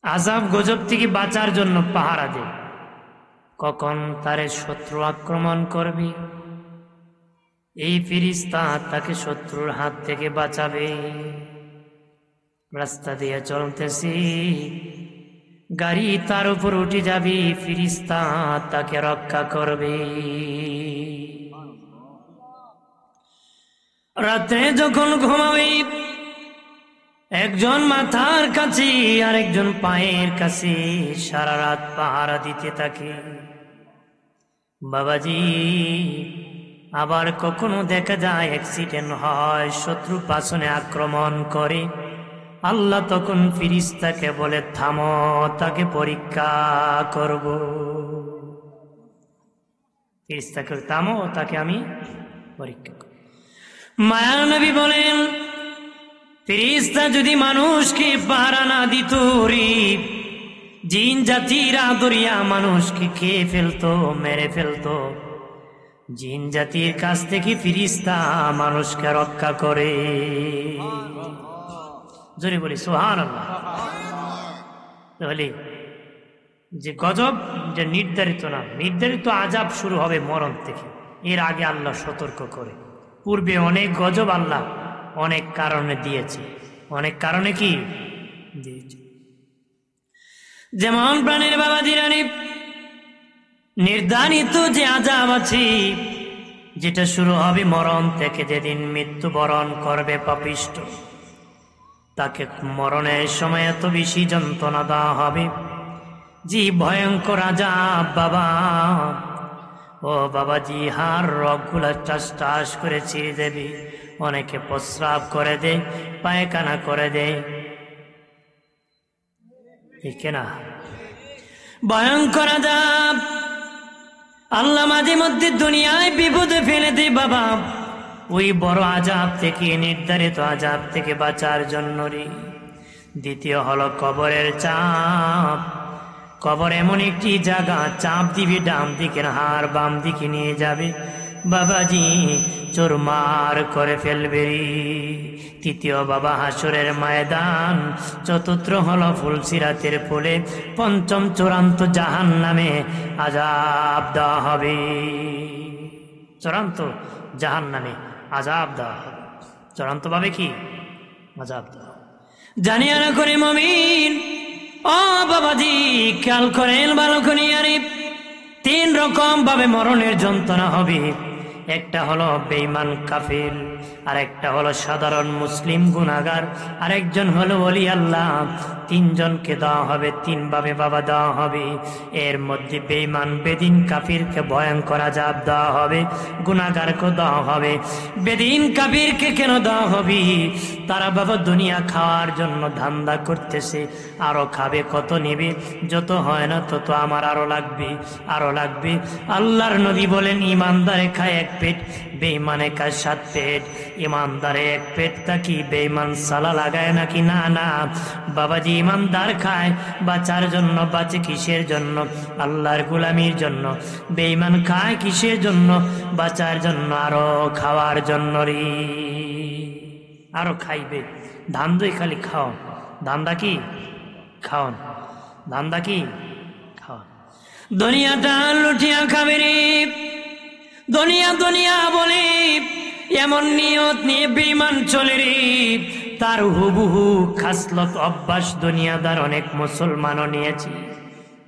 আযাব গজব থেকে বাঁচার জন্য পাহারা দেয়। কখন তারে শত্রু আক্রমণ করবে, এই ফেরেশতা তাকে শত্রুর হাত থেকে বাঁচাবে। রাস্তা দিয়ে চলতেছি, গাড়ি তার উপর উঠে যাবে, ফেরেশতা তাকে রক্ষা করবে। রাতে যখন ঘুমাবে, একজন মাথার কাছে আর একজন পায়ের কাছে সারা রাত পাহারা দিতে থাকে। বাবাজি, আবার কখনো দেখা যায় অ্যাক্সিডেন্ট হয়, শত্রু পাছনে আক্রমণ করে, আল্লাহ তখন ফেরেশতাকে বলে থামো, তাকে পরীক্ষা করব। ফেরেশতাকে থামো, তাকে আমি পরীক্ষা করব। মায়ার নবী বলেন, ফেরেশতা যদি মানুষকে পাহারা না দিত রে, জিন জাতিরা দরিয়া মানুষকে খেয়ে ফেলতো, মেরে ফেলতো। জিন জাতির কাছ থেকে ফেরেশতা মানুষকে রক্ষা করে। জোরে বলি সুবহানাল্লাহ। তাহলে যে গজব যে নির্ধারিত না, নির্ধারিত আযাব শুরু হবে মরণ থেকে, এর আগে আল্লাহ সতর্ক করে। পূর্বে অনেক গজব আল্লাহ অনেক কারণে দিয়েছে, অনেক কারণে কি দিয়েছে। যেমন প্রাণের বাবা জিরানি নির্ধারিত যে আযাব আছে, যেটা শুরু হবে মরণ থেকে, যেদিন মৃত্যুবরণ করবে পাপিষ্ঠ, তাকে মরণের সময় এত বেশি যন্ত্রণা দেওয়া হবে যে ভয়ঙ্কর আযাব বাবা। ও বাবাজি, হাড় রগগুলা টাস টাস করে ছিঁড়ে দেবে, অনেকে প্রস্রাব করে দেয়, পায়খানা করে দেয়, ঠিক না? ভয়ঙ্কর আযাব আল্লাহ মাঝে মধ্যে দুনিয়ায় বিপদে ফেলে দেয় বাবা। ওই বড় আযাব থেকে, নির্ধারিত আযাব থেকে বাঁচার জন্য রে। দ্বিতীয় হলো কবরের চাপ। কবর এমন একটি জায়গা, চাপ দিবি ডান দিকের হাড় বাম দিকে নিয়ে যাবে বাবাজি, চোরমার করে ফেলবে রে। তৃতীয় বাবা হাসরের ময়দান। চতুর্থ হলো ফুলসিরাতের ফুলে। পঞ্চম চূড়ান্ত জাহান্নামে আযাব দেওয়া হবে। চূড়ান্ত জাহান্নামে আযাব দেওয়া হবে, চূড়ান্ত ভাবে কি আযাব দেওয়া। জানিয়া না করে মুমিন, ও বাবাজি খেয়াল করেন ভালো করে, আরে তিন রকম ভাবে মরণের যন্ত্রণা হবে। একটা হলো বেঈমান কাফির, আর একটা হলো সাধারণ মুসলিম গুনাহগার, আর একজন হলো ওলি আল্লাহ। তিনজনকে দেওয়া হবে, তিন ভাবে বাবা দেওয়া হবে। এর মধ্যে বেঈমান বেদিন কাফিরকে ভয়ঙ্কর আযাব দেওয়া হবে, গুনাহগারকে দেওয়া হবে। বেদিন কাফিরকে কেন দেওয়া হবে? তারা বাবা দুনিয়া খাওয়ার জন্য ধান্দা করতেছে, আরো খাবে, কত নেবে, যত হয় না তত আমার আরো লাগবে, আরো লাগবে। আল্লাহর নবী বলেন, ইমানদারে খায় এক পেট, বেঈমানে খায় 7 পেট। ইমানদারে এক পেট থাকি বেঈমান সালা লাগায় নাকি? না না বাবাজি, ইমানদার খায় বাঁচার জন্য, বাঁচে কিসের জন্য? আল্লাহর গোলামির জন্য। বেঈমান খায় কিসের জন্য? বাঁচার জন্য, আরো খাওয়ার জন্য রে। আরো খাইবে, ধান্দই খালি খাওন। ধান্দা কি? খাওন। ধান্দা কি? খাওন। দুনিয়াটা লুটিয়া খাবে রে। দুনিয়া দুনিয়া বলে এমন নিয়ত নিয়ে বেঈমান চলে রে। তার হুবহু খাসলত অভ্যাস দুনিয়াদার অনেক মুসলমানও নিয়েছে।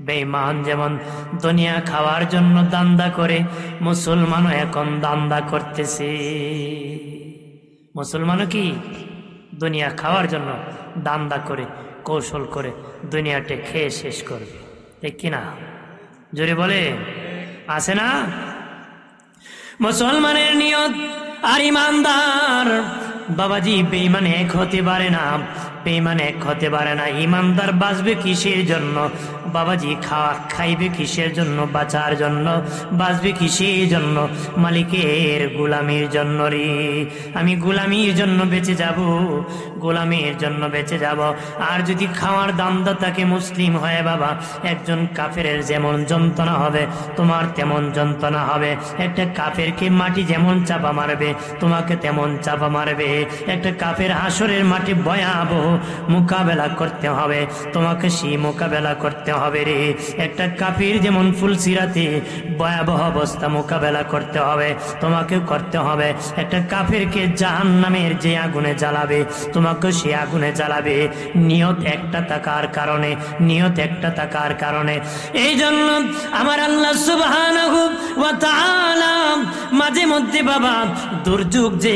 বেঈমান যেমন দুনিয়া খাওয়ার জন্য দান্দা করে, মুসলমানও এখন দান্দা করতেছে। মুসলমানও কি দুনিয়া খাওয়ার জন্য দান্দা করে, কৌশল করে দুনিয়াটা খেয়ে শেষ করবে, ঠিক কিনা? জোরে বলে, আছে না? মুসলমানের নিয়ত আর ইমানদার বাবাজি বেঈমান এক হতে পারে না, বেঈমান এক হতে পারে না। ইমানদার বাঁচবে কিসের জন্য বাবাজি? খাইবে কিসের জন্য? বাঁচার জন্য। বাঁচবে কিসের জন্য? মালিকের গোলামির জন্য রে। আমি গোলামির জন্য বেঁচে যাব, গোলামির জন্য বেঁচে যাব। আর যদি খাওয়ার দান্দা থাকে মুসলিম হয়ে বাবা, একজন কাফেরের যেমন যন্ত্রণা হবে তোমার তেমন যন্ত্রণা হবে। একটা কাফেরকে মাটি যেমন চাপা মারবে তোমাকে তেমন চাপা মারবে। একটা কাফের হাসরের মাটি ভয়াবহ মোকাবেলা করতে হবে, তোমাকে সেই মোকাবেলা করতে হবে রে। একটা কাফির যেমন ফুলসিরাতে ভয়াবহ অবস্থা মোকাবেলা করতে হবে, তোমাকে করতে হবে। একটা কাফিরকে জাহান্নামের যে আগুনে জ্বালাবে, তোমাকে সে আগুনে জ্বালাবে। নিয়ত একটা থাকার কারণে, নিয়ত একটা থাকার কারণে। এই জন্য আমার আল্লাহ সুবহানাহু ওয়া তাআলা মাঝে মধ্যে বাবা দুর্যোগ যে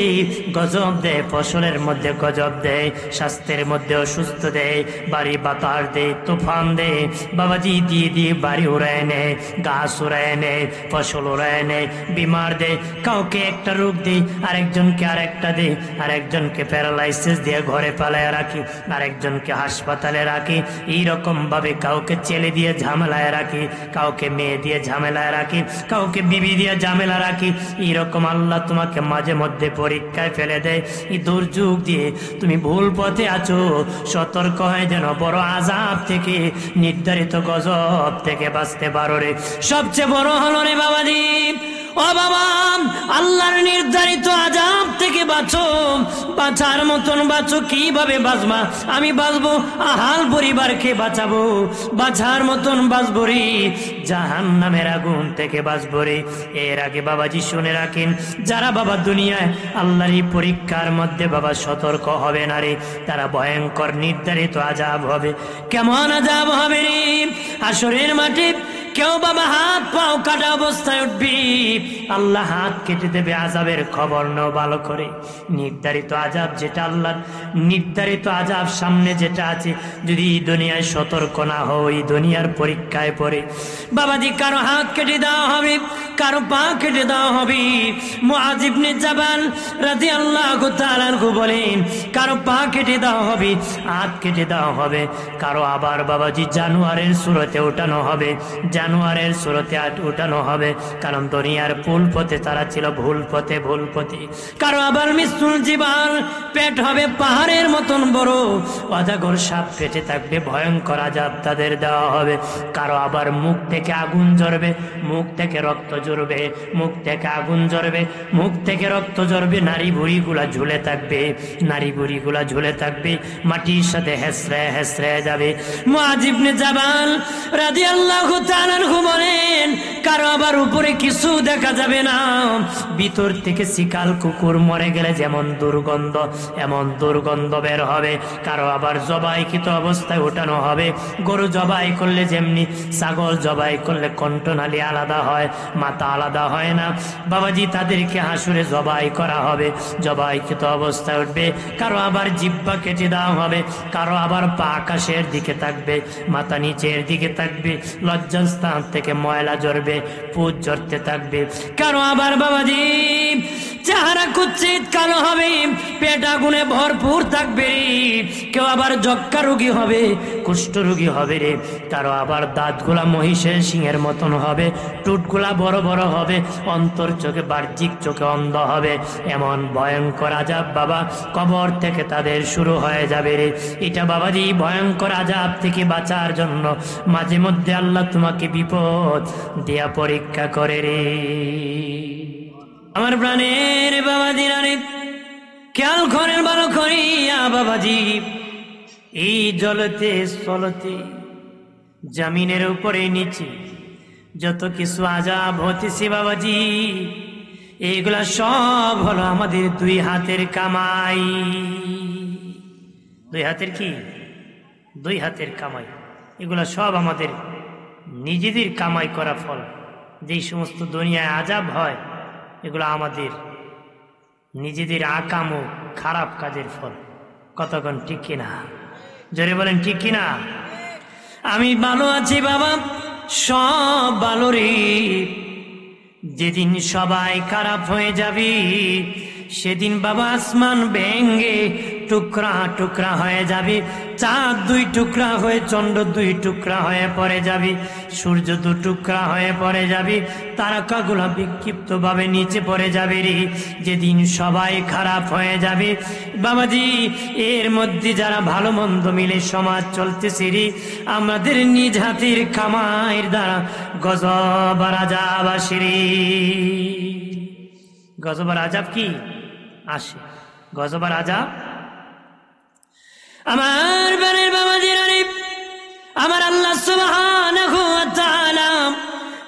গজব দেয়, ফসলের মধ্যে গজব দেয়, স্বাস্থ্যের মধ্যে অসুস্থ দেয়, বাড়ি বাতাস দেয়, তুফান দেয় বাবাজি, দিয়ে দিয়ে বাড়ি উড়ায় নেয়, গাছ উড়ায় নেয়, ফসল উড়ায় নেয়, বিমার দেয়, কাউকে একটা রোগ দেয়, আরেকজনকে আরেকটা দেয়, আরেকজনকে প্যারালাইসিস দিয়ে ঘরে পালায় রাখি, আরেকজনকে হাসপাতালে রাখি। এইরকম ভাবে কাউকে ছেলে দিয়ে ঝামেলায় রাখি, কাউকে মেয়ে দিয়ে ঝামেলায় রাখি, কাউকে বিবি দিয়ে ঝামেলা রাখি। এইরকম আল্লাহ তোমাকে মাঝে মধ্যে পরীক্ষায় ফেলে দেয়। এই দুর্যোগ দিয়ে তুমি ভুল পথে আছো, সতর্ক হয়ে যেন বড় আযাব থেকে, নির্ধারিত গজব থেকে বাঁচতে পারো রে। সবচেয়ে বড় হলো রে বাবাজি, ও বাবা, আল্লাহর নির্ধারিত আযাব থেকে বাঁচো। বাঁচার মতন বাঁচো। কিভাবে বাঁচবা? আমি বাঁচবো, আহাল পরিবারকে বাঁচাবো। বাঁচার মতন বাঁচবো রে, জাহান্নামের আগুন থেকে বাঁচবো রে। এর আগে বাবাজি শুনে রাখেন, যারা বাবা দুনিয়ায় আল্লাহর এই পরীক্ষার মধ্যে বাবা সতর্ক হবে না রে, তারা ভয়ঙ্কর নির্ধারিত আযাব হবে। কেমন আযাব হবে রে? হাসরের মাঠে কেউ বাবা হাত পাও কাটা অবস্থায় উঠবি, আল্লাহ হাত কেটে দেবে। আযাবের খবর নাও ভালো করে। নির্ধারিত আযাব যেটা, আল্লাহর নির্ধারিত আযাব সামনে যেটা আছে, যদি দুনিয়ায় সতর্ক না হই, দুনিয়ার পরীক্ষায় পড়ে বাবাজি কারো হাত কেটে দেওয়া হবে, কারো পা কেটে দেওয়া হবে। মুআয ইবনে জাবাল রাদিয়াল্লাহু তাআলা আনহু বলেন, কারো পা কেটে দেওয়া হবে, হাত কেটে দেওয়া হবে, কারো আবার বাবাজি জানোয়ারের সুরতে ওঠানো হবে, জানোয়ারের সুরতে উঠানো হবে। কারণ দুনিয়ার ভুল পথে তারা ছিল, ভুল পথে, ভুল পথে। কারো আবার মিসলুল জিবাল, পেট হবে পাহাড়ের মতন বড়, অজাগর সাপ পেটে থাকবে, ভয়ঙ্কর আযাব তাদের দেওয়া হবে। কারো আবার মুখ থেকে আগুন ঝরবে, মুখ থেকে রক্ত ঝরবে, মুখ থেকে আগুন ঝরবে, মুখ থেকে রক্ত ঝরবে। নারী বুড়িগুলা ঝুলে থাকবে, নারী বুড়িগুলা ঝুলে থাকবে, মাটির সাথে হেসড়ে হেসড়ে যাবে। মুআয ইবনে জাবাল রাদিয়াল্লাহু তাআলা আনহু বলেন, কারো আবার উপরে কিছু দেখা যাবে না, ভিতর থেকে শিকাল কুকুর মরে গেলে যেমন দুর্গন্ধ, এমন দুর্গন্ধ বের হবে। কারো আবার জবাইকৃত অবস্থায় ওঠানো হবে। গরু জবাই করলে যেমনি, ছাগল জবাই করলে কণ্ঠনালী আলাদা হয়, মাথা আলাদা হয় না বাবাজি, তাদেরকে হাসুরে জবাই করা হবে, জবাইকৃত অবস্থায় উঠবে। কারো আবার জিহ্বা কেটে দেওয়া হবে, কারো আবার পা আকাশের দিকে থাকবে, মাথা নিচের দিকে থাকবে, লজ্জাস্থান থেকে ময়লা ঝরবে, পুজ ঝরতে থাকবে। কারো আবার বাবাজি চেহারা কুৎসিত কালো হবে, পেট আগুনে ভরপুর থাকবে রে। কেউ আবার যক্কা রোগী হবে, কুষ্ঠ রোগী হবে রে। কারো আবার দাঁতগুলা মহিষের সিংহের মতন হবে, টুটগুলা বড় বড় হবে, অন্তর চোখে, বাহ্যিক চোখে অন্ধ হবে। এমন ভয়ঙ্কর আযাব বাবা কবর থেকে তাদের শুরু হয়ে যাবে রে। এটা বাবাজি ভয়ঙ্কর আযাব থেকে বাঁচার জন্য মাঝে মধ্যে আল্লাহ তোমাকে বিপদ দেয়া পরীক্ষা করে রে। আমার প্রাণের বাবাজি রানী, খেয়াল করেন ভালো করিয়া বাবাজি, এই জলতে স্থলতে, জমিনের উপরে নিচে যত কিছু আযাব হতেছে বাবাজি, এগুলা সব হলো আমাদের দুই হাতের কামাই। দুই হাতের কি? দুই হাতের কামাই। এগুলা সব আমাদের নিজেদের কামাই করা ফল। যেই সমস্ত দুনিয়ায় আযাব হয়, এগুলো আমাদের নিজেদের আকাম ও খারাপ কাজের ফল। কতক্ষণ ঠিক কিনা? জোরে বলেন ঠিক কিনা? আমি ভালো আছি বাবা, সব ভালো রে। যেদিন সবাই খারাপ হয়ে যাবি, সেদিন বাবা আসমান ভেঙ্গে টুকরা টুকরা হয়ে যাবে। চাঁদ দুই টুকরা হয়ে, চন্দ্র দুই টুকরা হয়ে পড়ে যাবে, সূর্য দু টুকরা হয়ে পড়ে যাবে, তারকাগুলা বিক্ষিপ্ত ভাবে নিচে পড়ে যাবে রে। যেদিন সবাই খারাপ হয়ে যাবে বাবাজি, এর মধ্যে যারা ভালো মন্দ মিলে সমাজ চলতেছে রে, আমাদের নিজ হাতের কামাইয়ের দ্বারা গজব আর আযাব আসে রে। গজব আর আযাব কি আসে? গজব আর আযাব আমার বানের বাবাজিরা রে, আমার আল্লাহ সুবহানাহু ওয়া তাআলা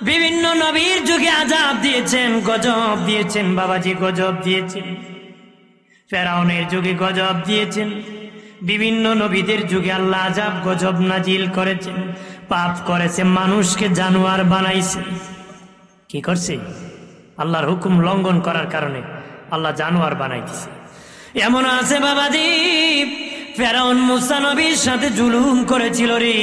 বিভিন্ন নবীর যুগে আযাব দিয়েছেন, গজব দিয়েছেন বাবাজি, গজব দিয়েছেন। ফেরাউনের যুগে গজব দিয়েছেন, বিভিন্ন নবীদের যুগে আল্লাহ আযাব গজব নাজিল করেছেন। পাপ করেছে, মানুষকে জানোয়ার বানাইছে। কি করছে? আল্লাহর হুকুম লঙ্ঘন করার কারণে আল্লাহ জানোয়ার বানাইতেছে। এমন আছে বাবাজি, ফেরাউন মুসা নবীর সাথে জুলুম করেছিল রে,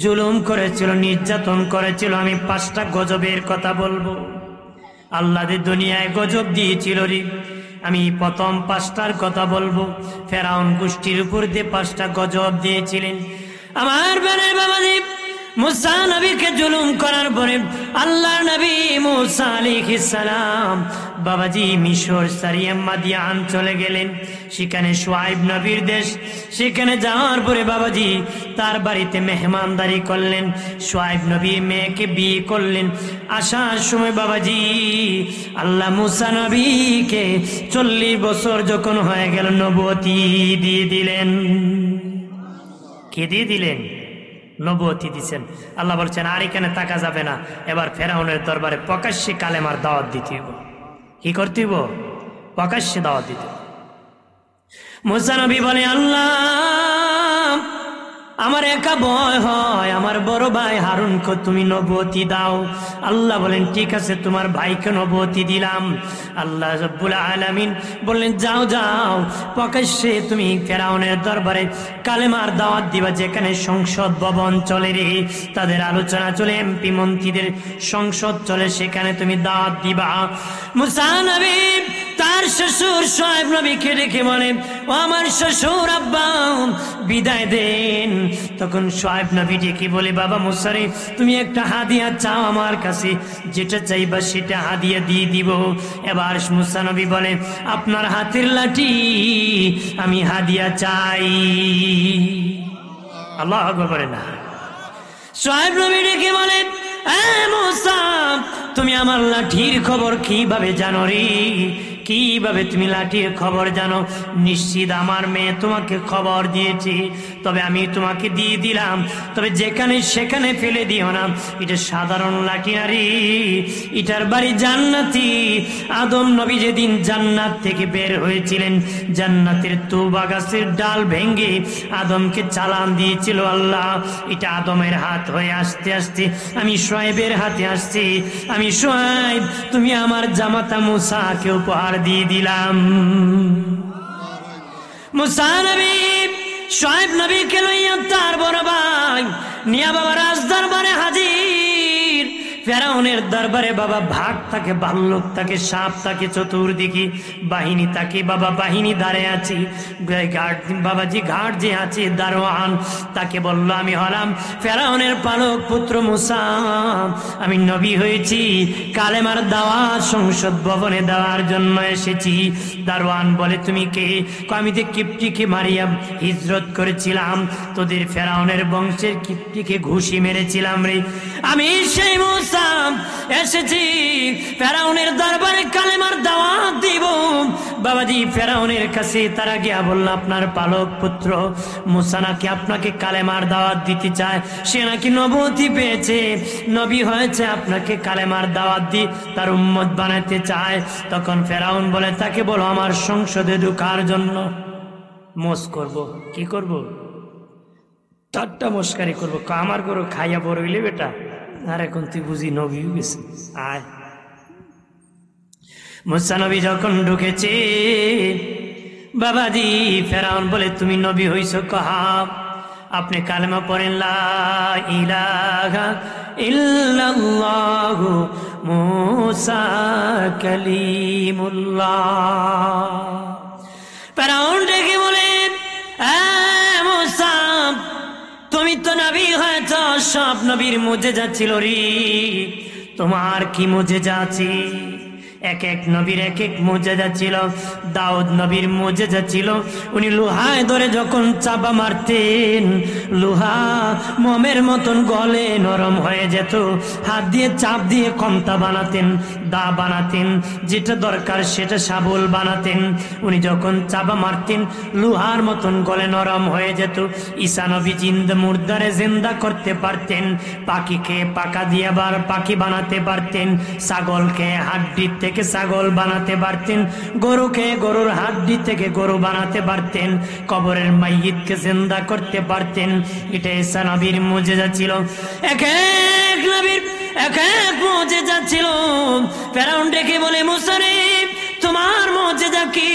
জুলুম করেছিল, নির্যাতন করেছিল। আমি 5টা গজবের কথা বলবো। আল্লাহ দুনিয়ায় গজব দিয়েছিল রে, আমি প্রথম 5টার কথা বলবো। ফেরাউন গোষ্ঠীর উপর দিয়ে 5টা গজব দিয়েছিলেন। আমার বানের বাবাজি, মুসা নবীকে জুলুম করার পরে আল্লাহর নবী মুসা আলাইহিস সালাম বাবাজি মিশর সারিয়া মাদিয়ান চলে গেলেন। সেখানে শুআইব নবীর দেশ। সেখানে যাওয়ার পরে বাবাজি তার বাড়িতে মেহমানদারি করলেন। শুআইব নবীর মেয়েকে বিয়ে করলেন। আসার সময় বাবাজি আল্লাহ মুসা নবীকে 40 বছর যখন হয়ে গেল নবুয়তি দিয়ে দিলেন। কে দিয়ে দিলেন? নবুয়তি দিচ্ছেন। আল্লাহ বলছেন আর এখানে তাকা যাবে না, এবার ফেরাউনের দরবারে প্রকাশ্যে কালেমার দাওয়াত দিতে হইব। কি করতে হইব? প্রকাশ্যে দাওয়াত দিতে। মুসা নবী বলে, আল্লাহ আমার একা ভয় হয়, আমার বড় ভাই হারুনকে তুমি নবুয়তি দাও। আল্লাহ বলেন ঠিক আছে, তোমার ভাইকে নবুয়তি দিলাম। আল্লাহ রাব্বুল আলামিন বললেন যাও যাও, প্রকাশ্যে তুমি ফেরাউনের দরবারে কালেমার দাওয়াত দিবা। যেখানে সংসদ ভবন চলে রে, তাদের আলোচনা চলে, এমপি মন্ত্রীদের সংসদ চলে, সেখানে তুমি দাওয়াত দিবা। মুসা নবী তার শ্বশুর শুআইব নবীকে ডেকে বলেন, ও আমার শ্বশুর আব্বা বিদায় দেন। তখন শুআইব নবী ডেকে বলে, বাবা মুসা রে, তুমি একটা হাদিয়া চাও আমার কাছে, যেটা চাইবা সেটা হাদিয়া দিয়ে দিব। এবার মুসা নবী বলে, আপনার হাতের লাঠি আমি হাদিয়া চাই। আল্লাহু আকবার বলে না। শুআইব নবী ডেকে বলে, মুসা তুমি আমার লাঠির খবর কিভাবে জানো রে? কিভাবে তুমি লাঠির খবর জানো? নিশ্চিত আমার মেয়ে তোমাকে খবর দিয়েছে, তবে আমি তোমাকে দিয়ে দিলাম, তবে যেখানে সেখানে ফেলে দিও না। এটা সাধারণ লাঠি না রে, এটার বাড়ি জান্নাতি। আদম নবী যেদিন জান্নাত থেকে বের হয়েছিলেন, জান্নাতের তুবা গাছের ডাল ভেঙে আদমকে চালান দিয়েছিল আল্লাহ। এটা আদমের হাত হয়ে আস্তে আস্তে আমি শুআইবের হাতে আসছি। আমি শুআইব, তুমি আমার জামাতা মুসাকে উপহার দিয়ে দিলাম। মুসা নবী শুআইব নবীকে লইয়া তার বড় ভাই নিয়া বাবা রাজ দরবারে হাজির। ফেরাউনের দরবারে বাবা ভাগ থাকে, ভাল্লুক থাকে, সাপ থাকে, চতুর্দিকে বাহিনী থাকে। বাবা বাহিনী দাঁড়িয়ে আছে, বাবাজি ঘাট যে আছে দারোয়ান, তাকে বলল আমি হলাম ফেরাউনের পালক পুত্র মুসা, আমি নবী হয়েছি, কালেমার দাওয়াত সংসদ ভবনে দেওয়ার জন্য এসেছি। দারোয়ান বলে তুমি কে? আমি তো কিপ্টিকে মারিয়া হিজরত করেছিলাম, তোদের ফেরাউনের বংশের কিপ্টিকে ঘুষি মেরেছিলাম রে। আমি সেই মুসা এসেছি ফেরাউনের দরবারে কালেমার দাওয়াত দিব। বাবাজি ফেরাউনের কাছে তারা গিয়া বলল, আপনার পালক পুত্র মুসা নাকি আপনাকে কালেমার দাওয়াত দিতে চায়, সে নাকি নবুয়তি পেয়েছে, নবী হয়েছে, আপনাকে কালেমার দাওয়াত দি তার উম্মত বানাতে চায়। তখন ফেরাউন বলে, তাকে বলো আমার সংসদে ঢোকার জন্য। মোস করব, কি করব? ঠাট্টা মস্কারি করবো, আমার গরু খাইয়া বড় হইলে বেটা, আর এখন তুই বুঝি নবী গেছে, আয়। মুসা নবী যখন ঢুকেছে বাবাজি ফেরাউন বলে, তুমি নবী হইছো কহা? আপনি কালেমা পড়েন লা ইলাহা ইল্লাল্লাহু মুসা কালিমুল্লাহ। ফেরাউন ডেকে বলেন, মুসা তুমি তো নবী হয়েছ, সব নবীর মুজেজা ছিল রে, তোমার কি মুজেজা আছে? এক এক নবীর এক এক মুজিজা ছিল। দাউদ নবীর মুজিজা ছিল, উনি লোহায় ধরে যখন চাপা মারতেন লোহা মোমের মতন গলে নরম হয়ে যেত। হাত দিয়ে চাপ দিয়ে কমতা বানাতেন, দা বানাতেন, যেটা দরকার সেটা শাবল বানাতেন। উনি যখন চাপা মারতেন লোহার মতন গলে নরম হয়ে যেত। ঈসা নবী জিন্দা মুর্দারে জিন্দা করতে পারতেন, পাখিকে পাকা দিয়ে আবার পাখি বানাতে পারতেন, ছাগলকে হাড্ডি থেকে ছাগল বানাতে পারতেন, গরুকে গরুর হাড্ডি থেকে গরু বানাতে পারতেন, কবরের মাইয়িতকে জিন্দা করতে পারতেন। এটা ঈসা নবীর মুজিজা ছিল। এক এক নবীর এক এক মুজিজা ছিল। ফেরাউন ডেকে বলে, মুসা রে তোমার মুজিজা কি?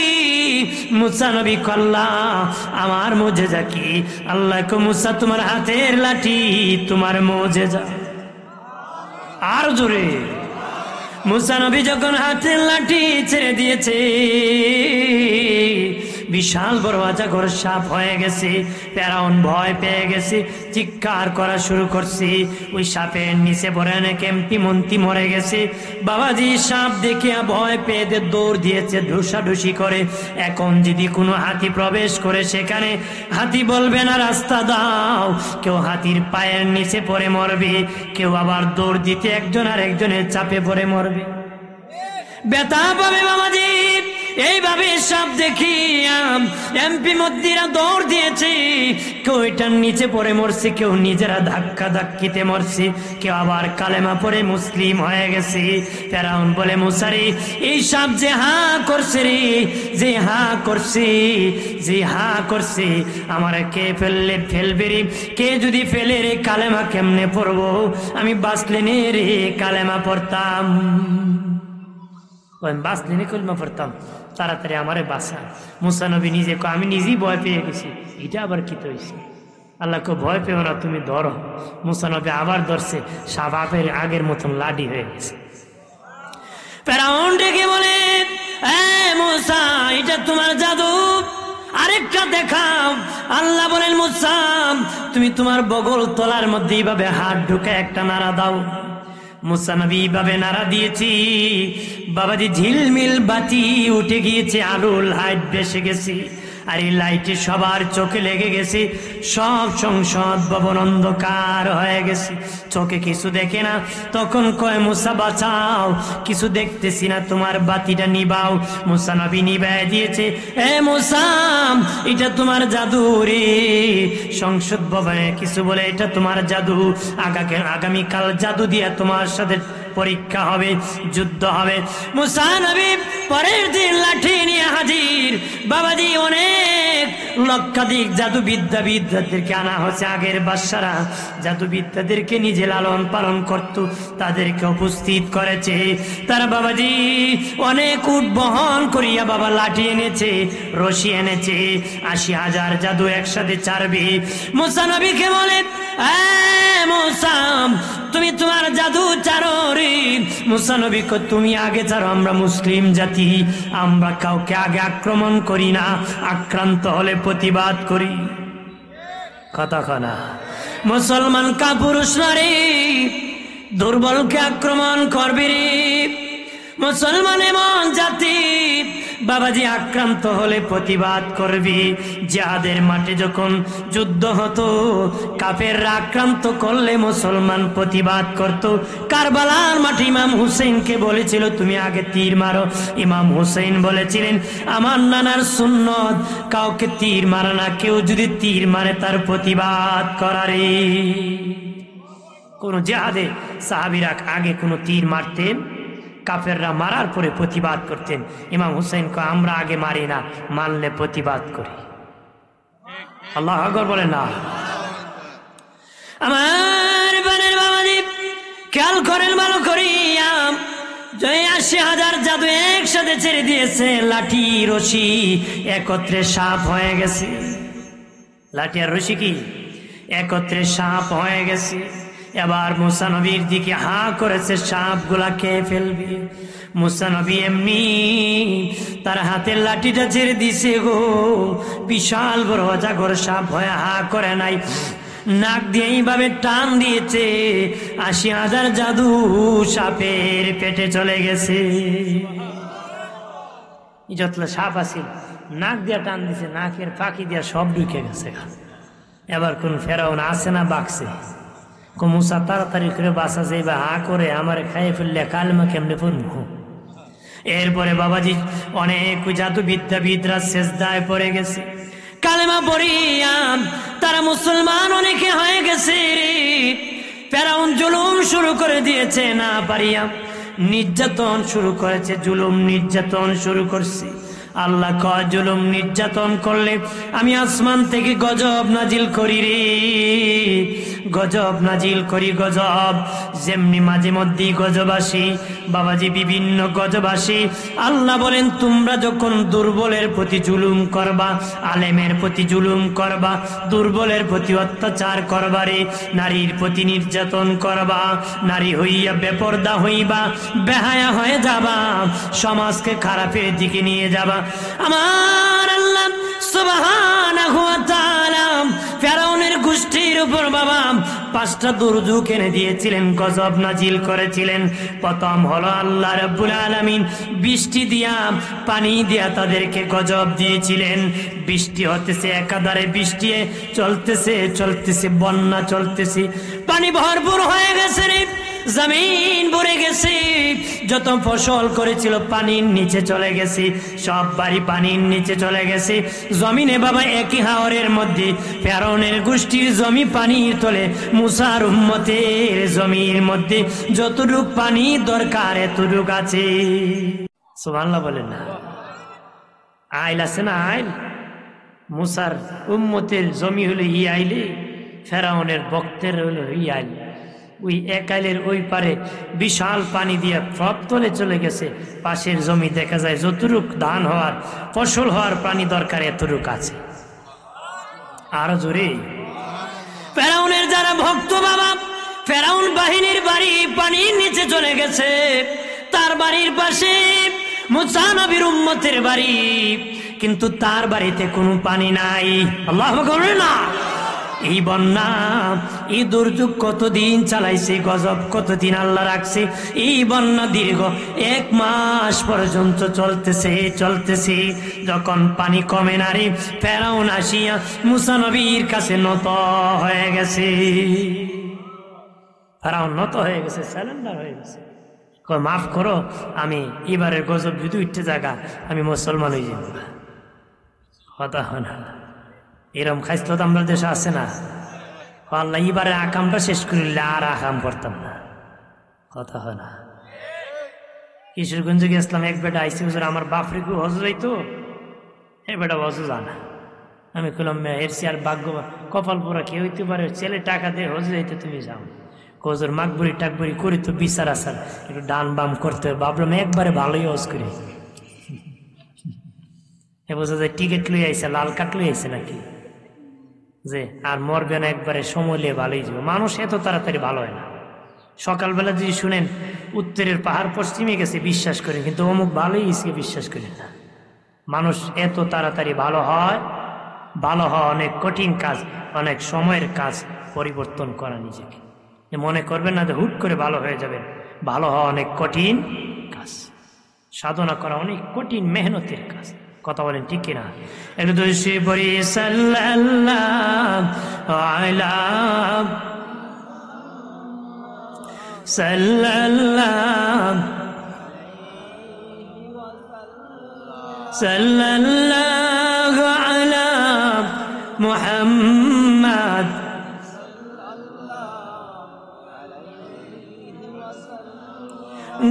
মুসা নবী কল্লা আমার মুজিজা কি? আল্লাহ কো মুসা তোমার হাতের লাঠি তোমার মুজিজা। আর জোরে। মুসা নবী যখন হাতের লাঠি ছেড়ে দিয়েছে বিশাল বড় অজগর সাপ হয়ে গেছে। ফেরাউন ভয় পেয়ে গেছে, চিৎকার করা শুরু করছে। ওই সাপের নিচে পড়ে অনেক এমপি মন্ত্রী মরে গেছে। বাবাজি সাপ দেখে ভয় পেয়ে দৌড় দিয়েছে ঢুসাঢুসি করে। এখন যদি কোনো হাতি প্রবেশ করে সেখানে, হাতি বলবে না রাস্তা দাও, কেউ হাতির পায়ের নিচে পড়ে মরবে, কেউ আবার দৌড় দিতে একজন আর একজনের চাপে পড়ে মরবে, ব্যথা পাবে বাবাজি। এইভাবে সব দেখি এমপি মন্ত্রীরা দৌড় দিয়েছে, কেউ এটার নিচে পড়ে মরছে, কেউ নিজেরা ধাক্কা ধাক্কিতে মরছে, কেউ আবার কালেমা পড়ে মুসলিম হয়ে গেছে। ফেরাউন বলে, মুসারে এই সব যে হা করছে রে, যে হা করছে, যে হা করছে আমার কে ফেলবে রে? কে যদি ফেলে রে কালেমা কেমনে পড়বো? আমি বাঁচলেনে রে কালেমা পড়তাম, বাঁচলেনে কলমা পড়তাম, তাড়াতাড়ি আমারে বাঁচা। মুসা নবী নিজে আমি নিজেই ভয় পেয়ে গেছি। এটা আবার কি হয়েছে? আল্লাহকে ভয় পেও না, তুমি ধরো। মুসা নবী আবার ধরছে, সাবাপের আগের মতন লাডি হয়ে গেছে। ফেরাউন ডেকে বলে, মুসা এটা তোমার জাদু, আরেকটা দেখাও। আল্লাহ বলেন, মুসা তুমি তোমার বগল তলার মধ্যে এইভাবে হাত ঢুকে একটা নাড়া দাও। মুসা নবী ভাবে নাড়া দিয়েছি, বাবাজি ঝিলমিল বাতি উঠে গিয়েছে, আলোর লাইট বেসে গেছে। আর এই লাইটে সবার চোখে লেগে গেছে, সব সংসদ ভবন অন্ধকার হয়ে গেছে, চোখে কিছু দেখে না। তখন কয়, মুসা বাঁচাও, কিছু দেখতেছি না, তোমার বাতিটা নিবাও। মুসা নবী নিবাই দিয়েছে। মুসা এটা তোমার জাদু রে। সংসদ ভবনে কিছু বলে, এটা তোমার জাদু, আগামীকাল জাদু দিয়া তোমার সাথে পরীক্ষা হবে, যুদ্ধ হবে। মুসা নবী পরের দিন লাঠি নিয়ে হাজির। বাবাজি অনেক লক্ষাধিক জাদুবিদ্যাদেরকে আনা হচ্ছে। আগের বাদশারা জাদুবিদ্যাদেরকে নিজে লালন পালন করত, তাদেরকে উপস্থিত করেছে। তারা বাবাজি অনেক উট বহন করিয়া বাবা লাঠি এনেছে, রশি এনেছে, ৮০,০০০ জাদু একসাথে চারবে। মুসা নবীকে বলে, মুসা তুমি তোমার জাদু চারো রে। মুসা নবী কো, তুমি আগে চারো, আমরা মুসলিম জাতি, আমরা কাউকে আগে আক্রমণ করি না, আক্রান্ত হলে প্রতিবাদ করি। কথা কনা মুসলমান কাপুরুষ না রে, দুর্বলকে আক্রমণ করবি রে। মুসলমান এমন জাতি বাবাজি আক্রান্ত হলে প্রতিবাদ করবি। জিহাদের মাঠে যখন যুদ্ধ হতো, কাফেররা আক্রান্ত করলে মুসলমান প্রতিবাদ করত। কারবালার মাঠে ইমাম হুসেইনকে বলেছিল, তুমি আগে তীর মারো। ইমাম হুসেইন বলেছিলেন, আমার নানার সুন্নত কাউকে তীর মারা না, কেউ যদি তীর মারে তার প্রতিবাদ করারে। কোন জিহাদে সাহাবীরা আগে কোনো তীর মারতেন, কাফেররা মারার পরে প্রতিবাদ করতেন। ইমাম হুসেইন কে আমরা আগে মারি না, মানলে প্রতিবাদ করি। আল্লাহু আকবার বলে না। আমার বানের বাবাজি খেয়াল করেন ভালো করিয়া, ৮০,০০০ জাদু একসাথে ছেড়ে দিয়েছে, লাঠি রশি একত্রে সাপ হয়ে গেছে। লাঠি আর রশি কি একত্রে সাপ হয়ে গেছে। এবার মুসা নবীর দিকে হা করেছে, সাপ গুলা খেয়ে ফেলবে। মুসা নবী এমনি তার হাতের লাঠিটা ছেড়ে দিছে গো, বিশাল বড় অজগর সাপ হয়ে হা করে নাই। নাক দিয়ে এইভাবে টান দিয়েছে, ৮০,০০০ জাদু সাপের পেটে চলে গেছে। যতলা সাপ আছিল নাক দিয়া টান দিছে, নাকের ফাঁকি দিয়া সব ঢুকে গেছে। এবার কোন ফেরাউন আছে না বাকছে, মুসা তাড়াতাড়ি করে বাসা যাই বা হা করে আমারে খাইয়ে ফেললে কালেমা কেমনে পড়ব। এরপরে বাবাজি অনেক জাদু বিদ্যাবিদরা সেজদায় পড়ে গেছে, কালেমা পড়িয়া তারা মুসলমান অনেকে হয়ে গেছে। ফেরাউন জুলুম শুরু করে দিয়েছে, না পারিয়া নির্যাতন শুরু করেছে, জুলুম নির্যাতন শুরু করছে। আল্লাহ কয় জুলুম নির্যাতন করলে আমি আসমান থেকে গজব নাজিল করি রে, গজব নাজিল করি। গজব যেমনি মাঝে মধ্যেই গজব আসি বাবাজি, বিভিন্ন গজব আসি। আল্লাহ বলেন তোমরা যখন দুর্বলের প্রতি জুলুম করবা, আলেমের প্রতি জুলুম করবা, দুর্বলের প্রতি অত্যাচার করবা রে, নারীর প্রতি নির্যাতন করবা, নারী হইয়া বেপরদা হইবা, বেহায়া হয়ে যাবা, সমাজকে খারাপের দিকে নিয়ে যাবা, আমার আল্লাহ সুবহানাহু ওয়া তাআলা ফেরাউনের গোষ্ঠীর উপর বাবা 5টা দুর্যোগ এনে দিয়েছিলেন, গজব নাজিল করেছিলেন। প্রথম হলো আল্লাহ রাব্বুল আলামিন বৃষ্টি দিয়া, পানি দিয়া তাদেরকে গজব দিয়েছিলেন। বৃষ্টি হতেছে, একাধারে বৃষ্টি চলতেছে চলতেছে, বন্যা চলতেছে, পানি ভরপুর হয়ে গেছে রে, জমিন ভরে গেছে, যত ফসল করেছিল পানির নিচে চলে গেছে, সব বাড়ি পানির নিচে চলে গেছে। জমিনে বাবা একই হাওরের মধ্যে ফেরাউনের গোষ্ঠীর জমি পানির তলে, মুসার উম্মতের জমির মধ্যে যতটুক পানি দরকার এতটুক আছে। সুবহানাল্লাহ বলেন না? আইল আছে না আইল, মুসার উম্মতের জমি হলো ই আইলে, ফেরাউনের ভক্তের হলো ই আইল। ওই এক আইলের ওই পারে বিশাল পানি দিয়ে সব তলে চলে গেছে, পাশের জমি দেখা যায় যতটুক ধান হওয়ার ফসল হওয়ার পানি দরকার এতটুক আছে। আরো জোরে ফেরাউনের যারা ভক্ত বাবা, ফেরাউন বাহিনীর বাড়ি পানির নিচে চলে গেছে, তার বাড়ির পাশে মুসা নবীর উম্মতের বাড়ি, কিন্তু তার বাড়িতে কোনো পানি নাই। আল্লাহু আকবার না? এই বন্যা, এই দুর্যোগ কতদিন চালাইছে, গজব কতদিন আল্লাহ রাখছে। এই বন্যা দীর্ঘ 1 মাস পর্যন্ত চলতেছে চলতেছে। যখন পানি কমে না রে, ফেরাউন আসিয়া মুসা নবীর কাছে নত হয়ে গেছে। ফেরাউন নত হয়ে গেছে, স্যালেন্ডার হয়ে গেছে, মাফ করো, আমি এবারের গজব যদি উঠতে জায়গা আমি মুসলমান হয়ে যাব। কথা হয় না? এরম খাইছিল তো আমরা দেশে আছে না? আল্লাহ এবারে আকামটা শেষ করিলে আর আকাম করতাম না। কথা হয় না? কিশোরগঞ্জে গেছিলাম, এক বেটা আইসি হুজুর আমার বাপরে কেউ হজ যাইতো, এ বেটা হজ জানা। আমি বললাম এর সে আর ভাগ্য কপাল পোড়া কে হইতে পারে, ছেলে টাকা দিয়ে হজ যাইতে তুমি যাও। হজুর মাকবুরি টাকবুরি করি তো বিচার আসার একটু ডান বাম করতে হবে। ভাবলাম একবারে ভালোই হজ করি। এ বোঝা যায় টিকিট লই আইসে, লাল কার্ড লই আইসে নাকি, যে আর মরবে না, একবারে সময় নিয়ে ভালোই যাবে। মানুষ এত তাড়াতাড়ি ভালো হয় না। সকালবেলা যদি শুনেন উত্তরের পাহাড় পশ্চিমে গেছে বিশ্বাস করেন, কিন্তু অমুক ভালোই গেছে বিশ্বাস করেন না। মানুষ এত তাড়াতাড়ি ভালো হয়? ভালো হওয়া অনেক কঠিন কাজ, অনেক সময়ের কাজ, পরিবর্তন করা নিজেকে। মনে করবেন না যে হুট করে ভালো হয়ে যাবেন। ভালো হওয়া অনেক কঠিন কাজ, সাধনা করা অনেক কঠিন মেহনতের কাজ। কথা বলেন ঠিক কিনা? একটু দোষী পড়ি সাল্লাল্লাহু আলা সাল্লাল্লাহু আলা মুহাম্মদ।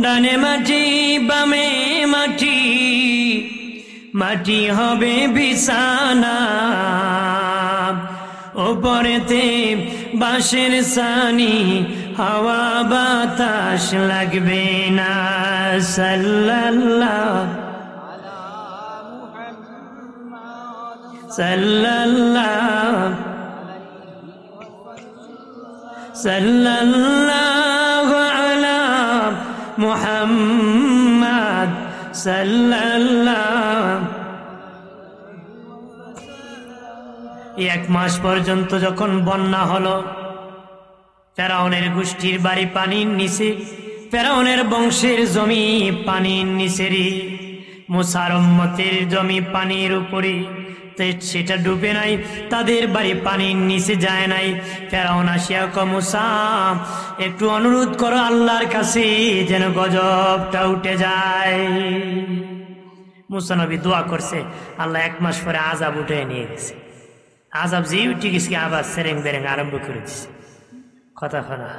ডানে মাটি বামে মাটি, মাটি হবে বিছানা, ওপরেতে বাঁশের ছানি, হাওয়া বাতাস লাগবে না। সাল্লাল্লাহু সাল্লাল্লাহু সাল্লাল্লাহু আলা মুহাম্মদ সাল্লাল্লাহু এক মাস পর্যন্ত যখন বন্যা হলো, ফেরাউনের গোষ্ঠীর বাড়ি পানির নিচে, ফেরাউনের বংশের জমি পানির নিচেরই, মুসার উম্মতের জমি পানির উপরে, সেটা ডুবে নাই, তাদের বাড়ি পানির নিচে যায় নাই। ফেরাউন আসিয়া কয়, মুসা একটু অনুরোধ করো আল্লাহর কাছে যেন গজবটা উঠে যায়। মুসা নবী দোয়া করছে, আল্লাহ 1 মাস পরে আযাব উঠে নিয়ে গেছে। আযাব যে উঠে গেছে আবার সেরেং বেরেং আরম্ভ করে দিছে। কথা না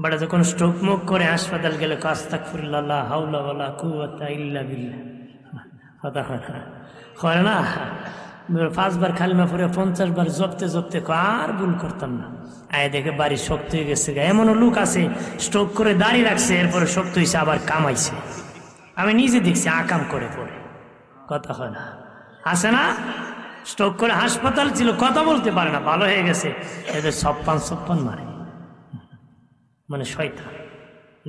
বড় যখন স্ট্রোক মুখ করে হাসপাতাল গেলে আস্তাগফিরুল্লাহ লা হাওলা ওয়ালা কুওয়াতা ইল্লা বিল্লাহ। কথা হয় না, 5 বার কালিমা পড়ে 50 বার জপতে জপতে আর ভুল করতাম না। আয় দেখে বাড়ি শক্ত হয়ে গেছে। এমনও লোক আছে স্ট্রোক করে দাঁড়িয়ে রাখছে, এরপরে শক্ত হয়েছে আবার কামাইছে। আমি নিজে দেখছি আকাম করে পড়ে। কথা হয় না, আসে না? স্ট্রোক করে হাসপাতাল ছিল, কথা বলতে পারে না, ভালো হয়ে গেছে। এদের সপ্পান মারে, মানে শয়তান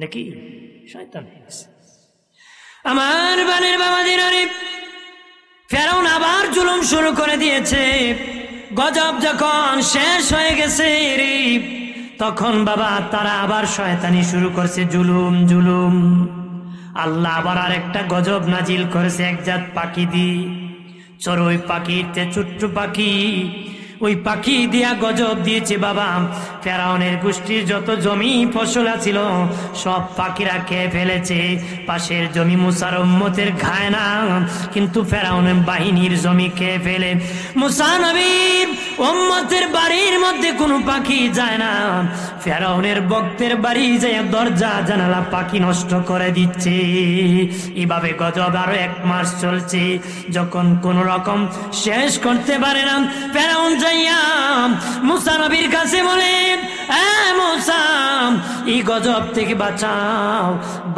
নাকি, শয়তান হয়ে গেছে। আমার বানের বাবা দিনারে ফেরাউন আবার জুলুম শুরু করে দিয়েছে। গজব যখন শেষ হয়ে গেছে রে, তখন বাবা তারা আবার শয়তানি শুরু করছে, জুলুম। আল্লাহ আবার আরেকটা গজব নাজিল করেছে, এক জাত পাখি দিয়ে, চড়ুই পাখিতে ছোট্ট পাখি, ওই পাখি দিয়া গজব দিয়েছে বাবা। ফেরাউনের গোষ্ঠীর যত জমি ফসল ছিল সব পাখিরা খেয়ে ফেলেছে। পাশের জমি মুসার উম্মতের খায় না, কিন্তু ফেরাউনের বাহিনীর জমি খেয়ে ফেলে। মুসা নবীর উম্মতের বাড়ির মধ্যে কোনো পাখি যায় না, ফেরাউনের ভক্তের বাড়ি যায় দরজা জানালা পাখি নষ্ট করে দিচ্ছে। এভাবে গজব আরো 1 মাস চলছে। যখন কোন রকম শেষ করতে পারে না, ফেরাউন যাইয়া মুসা নবীর কাছে বলে, মুসা এই গজব থেকে বাঁচাও,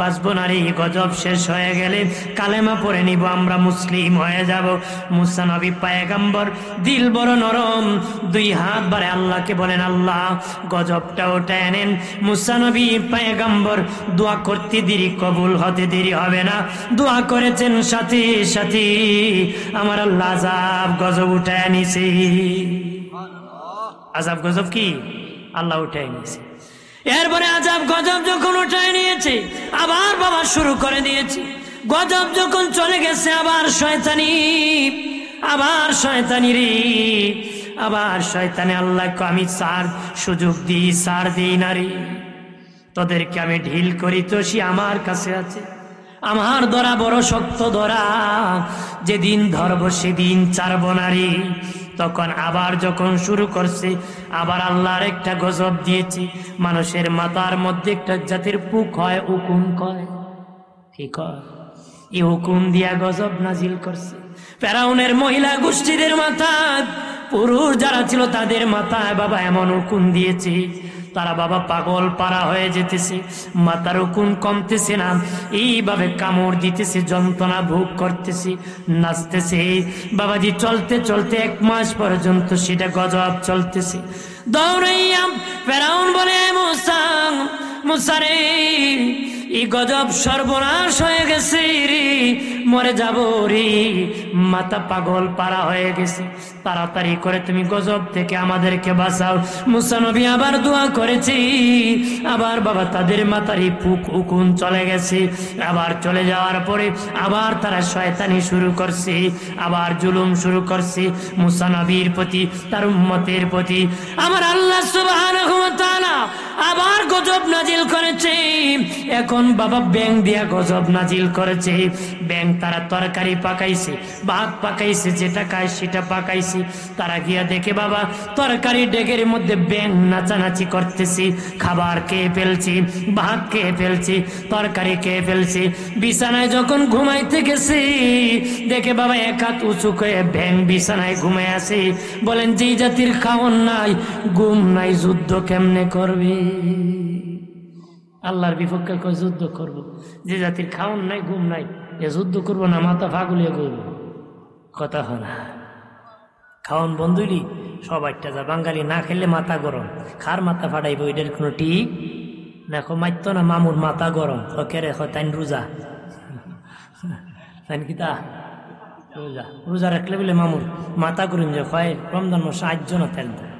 বাঁচবো না রে, গজব শেষ হয়ে গেলে কালেমা পড়ে নিব, আমরা মুসলিম হয়ে যাব। মুসা নবী পয়গম্বর, দিল বড় নরম, 2 হাত বাড়ে আল্লাহকে বলেন, আল্লাহ গজবটা ওটা এনেন। মুসা নবী পয়গম্বর দোয়া করতে দেরি, কবুল হতে দেরি হবে না। দোয়া করেছেন, সাথে সাথে আমার আল্লাহ আযাব গজব উঠায় নিছে। আযাব গজব কি আল্লাহ উঠায় নিয়েছে। এরপরে আযাব গজব যখন উঠায় নিয়েছে, আবার বাবা শুরু করে দিয়েছে। গজব যখন চলে গেছে, আবার শয়তানি রে, আবার শয়তানি আল্লাহকে আমি সুযোগ দিই, ছাড় দিই না রে, তোদেরকে আমি ঢিল করি তো সে আমার কাছে আছে। আমার ধরা বড় শক্ত ধরা, যেদিন ধরব সেদিন ছাড়ব না রে। তখন আবার যখন শুরু করছে, আবার আল্লাহর একটা গজব দিয়েছে। মানুষের মাথার মধ্যে একটা জাতির পুক হয়, উকুন কয়, ঠিক হয়, এই হুকুম দিয়া গজব নাজিল করছে। ফেরাউনের মহিলা গোষ্ঠীদের মাথা, পুরুষ যারা ছিল তাদের মাথায় বাবা এমন হুকুম দিয়েছে, তারা বাবা পাগল পারা হয়ে যেতেছে, মাথার হুকুম কমতেছে না, এইভাবে কামড় দিতেছে, যন্ত্রণা ভোগ করতেছে, নাচতেছে বাবাজি। চলতে চলতে 1 মাস পর্যন্ত সেটা গজব চলতেছে। দৌড়াইয়া ফেরাউন বলে, মুসা রে, এই গজব সর্বনাশ হয়ে গেছে রে, মরে যাব রে, মাথা পাগল পারা হয়ে গেছে, তাড়াতাড়ি করে তুমি গজব থেকে আমাদেরকে বাঁচাও। মুসা নবী আবার দোয়া করেছি, আবার বাবা তাদের মাথারই পুক উকুন চলে গেছে। আবার চলে যাওয়ার পরে আবার তারা শয়তানি শুরু করছে, আবার জুলুম শুরু করছে মুসা নবীর প্রতি, তার উম্মতের প্রতি। আমার আল্লাহ সুবহানাহু ওয়া তাআলা আবার গজব নাজিল করেছে। এখন বাবা ব্যাং দিয়া গজব নাজিল করেছে। ব্যাং তারা তরকারি পাকাইছে, ভাত পাকাইছে, যেটা খায় সেটা পাকাইছে। তারা গিয়া দেখে বাবা তরকারি ডেগের মধ্যে ব্যাং নাচানাচি করতেছে, খাবার খেয়ে ফেলছি, ভাত খেয়ে ফেলছি, তরকারি খেয়ে ফেলছি। বিছানায় যখন ঘুমাইতে গেছে, দেখে বাবা 1 হাত উঁচু করে ব্যাং বিছানায় ঘুমায় আছে। বলেন যেই জাতির খাওন নাই, ঘুম নাই, যুদ্ধ কেমনে করবে? আল্লাহর বিপক্ষে কয় যুদ্ধ করব। যে জাতির খাওন নাই, ঘুম নাই, এ যুদ্ধ করবো না, মাথা ফাগুলিয়ে করবো। কথা হয় না, খাওন বন্ধুলি সবাইটা যা, বাঙালি না খেলে মাথা গরম, খার মাথা ফাটাইব, এটার কোনো ঠিক দেখো। মাইতো না মামুর মাথা গরম, ওকে রে তাইন রোজা, তাইন কি তা রোজা রোজা রাখলে বলে মামুর মাথা গরম যে হয় রমজান মাসে 8 জন তেল দেয়,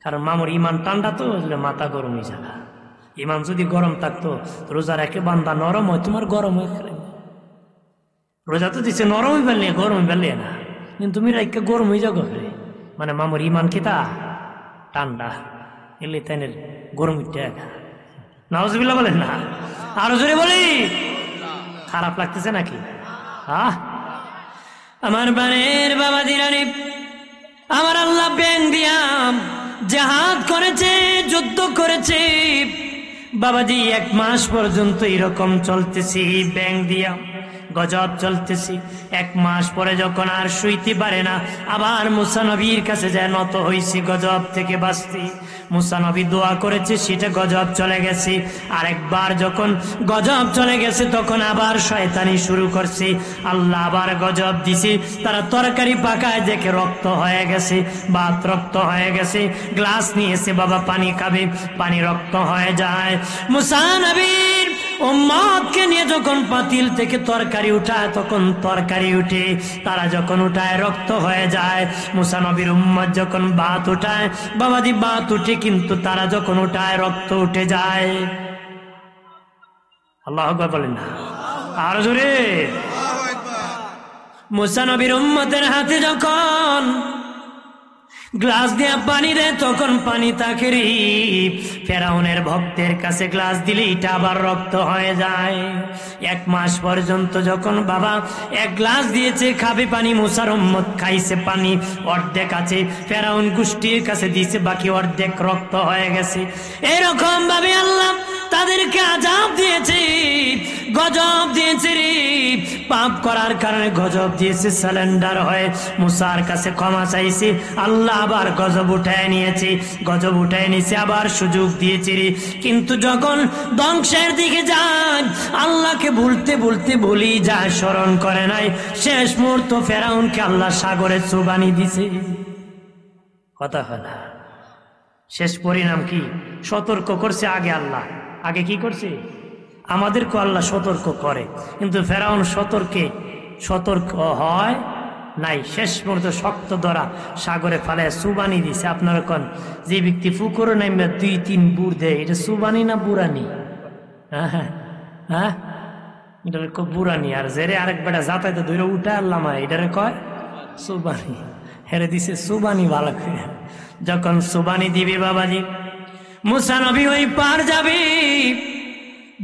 কারণ মামুর ইমান ঠান্ডা তো মাথা গরম হয়ে যায়। ইমান যদি গরম থাকতো রোজা রেখে বান্দা নরম হয়, তোমার গরম হয়ে খেলে রোজা তো দিচ্ছে নরম হয়ে ফেললে গরম হয়ে ফেললে না, কিন্তু তুমি রাইকে গরম হয়ে যাও ঘরে, মানে মামুর ইমান কি তা ঠান্ডা এলে তাই গরম উঠে নাউজুবিল্লাহ বলেন না, আরো জোরে বলি। খারাপ লাগতেছে নাকি? আমার বানের বাবা দিরানি, আমার আল্লাহ ব্যাং দিয়া জাহাদ করেছে, যুদ্ধ করেছে বাবাজি। 1 মাস পর্যন্ত এরকম চলতেছি, ব্যাং দিয়া গজব চলতেছি। 1 মাস পরে যখন আর শুইতে পারে না, আবার মুসা নবীর কাছে যায় নত হইছি গজব থেকে বাঁচতে। মুসা নবী দোয়া করেছে, সেটা গজব চলে গেছে। আরেকবার যখন গজব চলে গেছে তখন আবার শয়তানি শুরু করছে, আল্লাহ আবার গজব দিছে। তারা তরকারি পাকায় দেখে রক্ত হয়ে গেছে, ভাত রক্ত হয়ে গেছে, গ্লাস নিয়েছে বাবা পানি খাবে, পানি রক্ত হয়ে যায়। মুসা নবীর উম্মতকে নিয়ে যখন পাতিল থেকে তরকারি উঠায় তখন তরকারি উঠে, তারা যখন উঠায় রক্ত হয়ে যায়। মুসা নবীর উম্মত যখন ভাত উঠায় বাবাজি ভাত উঠে, কিন্তু তারা যখন উঠায় রক্ত উঠে যায়। আল্লাহু আকবার বলেন না, আর জোরে। মুসা নবীর উম্মতের হাতে যখন গ্লাস দিয়া পানি দেয় তখন পানি তাকে ফেরাউনের ভক্তের কাছে গ্লাস দিলে এটা আবার রক্ত হয়ে যায়। 1 মাস পর্যন্ত যখন বাবা 1 গ্লাস দিয়েছে খাবে পানি, মুসার উম্মত খাইছে পানি অর্ধেক আছে, ফেরাউন গোষ্ঠীর কাছে দিয়েছে বাকি অর্ধেক রক্ত হয়ে গেছে। এরকম ভাবে আল্লাহ তাদেরকে আযাব দিয়েছে, গজব দিয়েছে রে। পাপ করার কারণে গজব দিয়েছে, সিলিন্ডার হয়ে মুসার কাছে ক্ষমা চাইছে, আল্লাহ আবার গজব উঠায় নিয়েছে, গজব উঠায় নিয়েছে, আবার সুযোগ দিয়েছে রে। কিন্তু যখন ধ্বংসের দিকে যায় আল্লাহকে ভুলতে ভুলতে ভুলি যায়, স্মরণ করে নাই। শেষ মুহূর্ত ফেরাউনকে আল্লাহ সাগরে চুবানি দিছে। কথা হয় না? শেষ পরিণাম কি? সতর্ক করছে আগে আল্লাহ, আগে কি করছে? আমাদেরকে আল্লাহ সতর্ক করে, কিন্তু ফেরাউন সতর্ক হয় নাই। শেষ মুহূর্ত শক্ত ধরা সাগরে ফালে সুবানি দিছে। আপনারা কোন যে ব্যক্তি পুকুরে নামবে 2-3 বুড় দেয়, এটা সুবানি না বুড়ানি? হ্যাঁ এটারে কয় বুড়ানি। আর জেরে আরেক বেটা যাতায়াতে ধরে উঠে আল্লাহ এটারে কয় সুবানি। হেরে দিছে সুবানি ভালো করে। যখন সুবানি দিবি বাবাজি, মুসা নবী ওই পার যাবে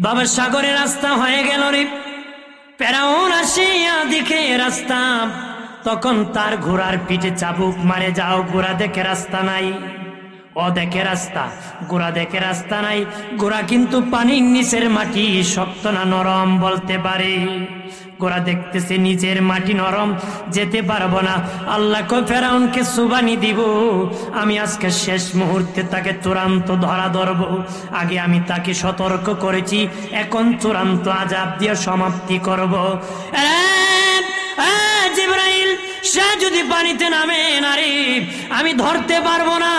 বাবা, সাগরে রাস্তা হয়ে গেল রে। ফেরাউন আসিয়া দেখে রাস্তা, তখন তার ঘোড়ার পিঠে চাবুক মারে, যাও ঘোড়া দেখে রাস্তা নাই। ও দেখে রাস্তা, ঘোড়া দেখে রাস্তা নাই। ঘোড়া কিন্তু পানির নিচের মাটি শক্ত না নরম বলতে পারে। ঘোড়া দেখতেছে নিচের মাটি নরম, যেতে পারবো না। আল্লাহ কয় ফেরাউনকে সুবানি দিব, আমি আজকে শেষ মুহূর্তে তাকে চূড়ান্ত ধরা ধরব। আগে আমি তাকে সতর্ক করেছি, এখন চূড়ান্ত আযাব দিয়ে সমাপ্তি করব। জিবরাইল সে যদি পানিতে নামে না রে, আমি ধরতে পারবো না।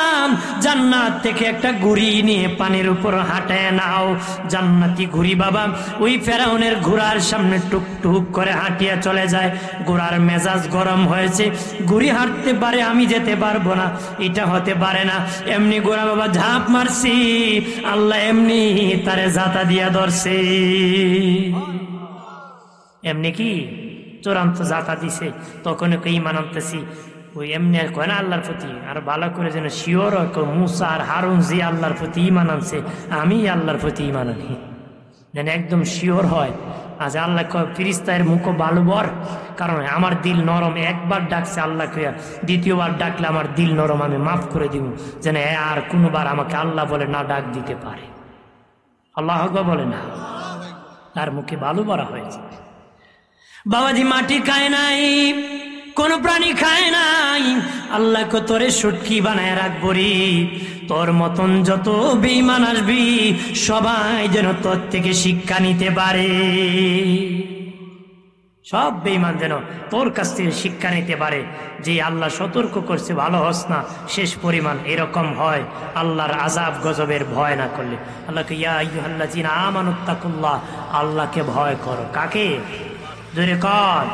জান্নাত থেকে একটা ঘুড়ি নিয়ে পানির উপর হাঁটায় নাও। জান্নাতি ঘুড়ি বাবা ওই ফেরাউনের ঘোড়ার সামনে টুকটুক করে হাঁটিয়া চলে যায়। ঘোড়ার মেজাজ গরম হয়েছে, ঘুড়ি হাঁটতে পারে, আমি যেতে পারবো না, এটা হতে পারে না। এমনি ঘোড়া বাবা ঝাঁপ মারছি, আল্লাহ এমনি তারে জাতা দিয়া ধরছে। এমনি কি চূড়ান্ত জাতা দিছে। তখন ঈমান আনতেছি, ওই এমনি আর কয় না আল্লাহর প্রতি, আর ভালো করে যেন শিওর মুসা আর হারুন যে আল্লাহর প্রতি ঈমান আনছে, আমি আল্লাহর প্রতি ঈমান আনি, যেন একদম শিওর হয়। আজ আল্লাহ কয় ফিরিস্তার মুখ ভালো বর, কারণ আমার দিল নরম। একবার ডাকছে আল্লাহ কইয়া, দ্বিতীয়বার ডাকলে আমার দিল নরম, আমি মাফ করে দিব, যেন আর কোনোবার আমাকে আল্লাহ বলে না ডাক দিতে পারে। আল্লাহ বলে না, তার মুখে ভালো বলা হয়েছে। বাবাজি মাটি খায় নাই, কোন প্রাণী খায় নাই। আল্লাহ তোরে সুটকি বানায় রাখবো রে, তোর মতন যত বেঈমান আসবি সবাই যেন তোর থেকে শিক্ষা নিতে পারে। সব বেঈমান যেন তোর কাছ থেকে শিক্ষা নিতে পারে, যে আল্লাহ সতর্ক করছে ভালো হস না, শেষ পরিমাণ এরকম হয় আল্লাহর আযাব গজবের ভয় না করলে। আল্লাহকে ইয়া আইয়ুহাল্লাযীনা আমানুত্তাকুল্লাহ, আল্লাহকে ভয় করো। কাকে? জোরে কর।